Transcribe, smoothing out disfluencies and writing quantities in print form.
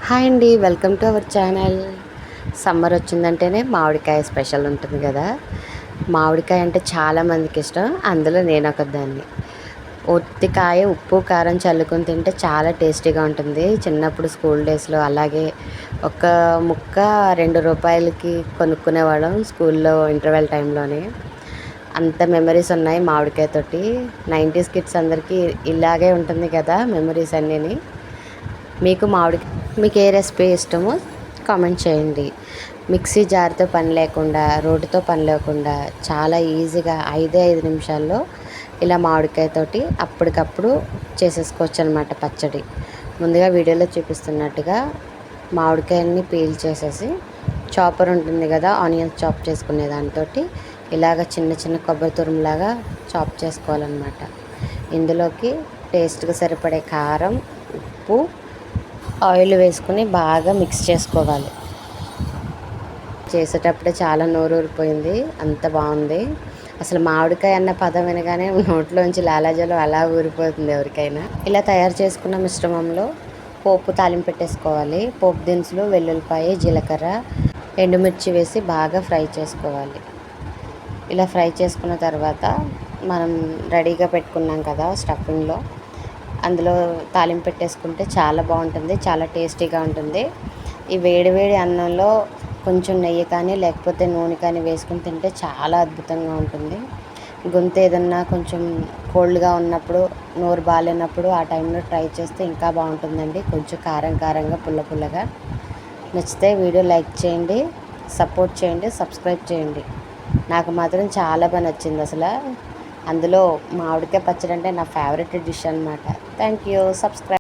Hi అండి, welcome to our channel. Summer వచ్చిందంటేనే మామిడికాయ స్పెషల్ ఉంటుంది కదా. మామిడికాయ అంటే చాలామందికి ఇష్టం, అందులో నేను ఒకదాన్ని. ఒత్తికాయ ఉప్పు కారం చల్లుకొని తింటే చాలా టేస్టీగా ఉంటుంది. చిన్నప్పుడు స్కూల్ డేస్లో అలాగే ఒక ముక్క 2 రూపాయలకి కొనుక్కునేవాళ్ళం స్కూల్లో ఇంటర్వెల్ టైంలోనే. అంత మెమరీస్ ఉన్నాయి మామిడికాయతోటి. 90s కిడ్స్ అందరికీ ఇలాగే ఉంటుంది కదా మెమరీస్ అన్నీని. మీకు ఏ రెసిపీ ఇష్టమో కామెంట్ చేయండి. మిక్సీ జార్తో పని లేకుండా, రోటితో పని లేకుండా చాలా ఈజీగా 5 నిమిషాల్లో ఇలా మామిడికాయతోటి అప్పటికప్పుడు చేసేసుకోవచ్చు అనమాట పచ్చడి. ముందుగా వీడియోలో చూపిస్తున్నట్టుగా మామిడికాయల్ని పీల్ చేసేసి, చాపర్ ఉంటుంది కదా ఆనియన్స్ చాప్ చేసుకునే దాంతో ఇలాగ చిన్న చిన్న కొబ్బరి తురుములాగా చాప్ చేసుకోవాలన్నమాట. ఇందులోకి టేస్ట్గా సరిపడే కారం, ఉప్పు, ఆయిల్ వేసుకుని బాగా మిక్స్ చేసుకోవాలి. చేసేటప్పుడే చాలా నోరూరిపోయింది, అంత బాగుంది. అసలు మామిడికాయ అన్న పదం వినగానే నోట్లోంచి లాలాజలం అలా ఊరిపోతుంది ఎవరికైనా. ఇలా తయారు చేసుకున్న మిశ్రమంలో పోపు తాలింపు పెట్టేసుకోవాలి. పోపు దినుసులు, వెల్లుల్లిపాయ, జీలకర్ర, ఎండుమిర్చి వేసి బాగా ఫ్రై చేసుకోవాలి. ఇలా ఫ్రై చేసుకున్న తర్వాత మనం రెడీగా పెట్టుకున్నాం కదా స్టఫింగ్లో, అందులో తాలింపు పెట్టేసుకుంటే చాలా బాగుంటుంది, చాలా టేస్టీగా ఉంటుంది. ఈ వేడి వేడి అన్నంలో కొంచెం నెయ్యి కానీ లేకపోతే నూనె కానీ వేసుకుని తింటే చాలా అద్భుతంగా ఉంటుంది. గొంతు ఏదన్నా కొంచెం కోల్డ్గా ఉన్నప్పుడు, నోరు బాగాలేనప్పుడు ఆ టైంలో ట్రై చేస్తే ఇంకా బాగుంటుందండి. కొంచెం కారం కారంగా, పుల్ల పుల్లగా. నచ్చితే వీడియో లైక్ చేయండి, సపోర్ట్ చేయండి, సబ్స్క్రైబ్ చేయండి. నాకు మాత్రం చాలా బాగా నచ్చింది అసలు. అందులో మామిడికాయ పచ్చడి అంటే నా ఫేవరెట్ డిష్ అనమాట. Thank you. సబ్స్క్రైబ్.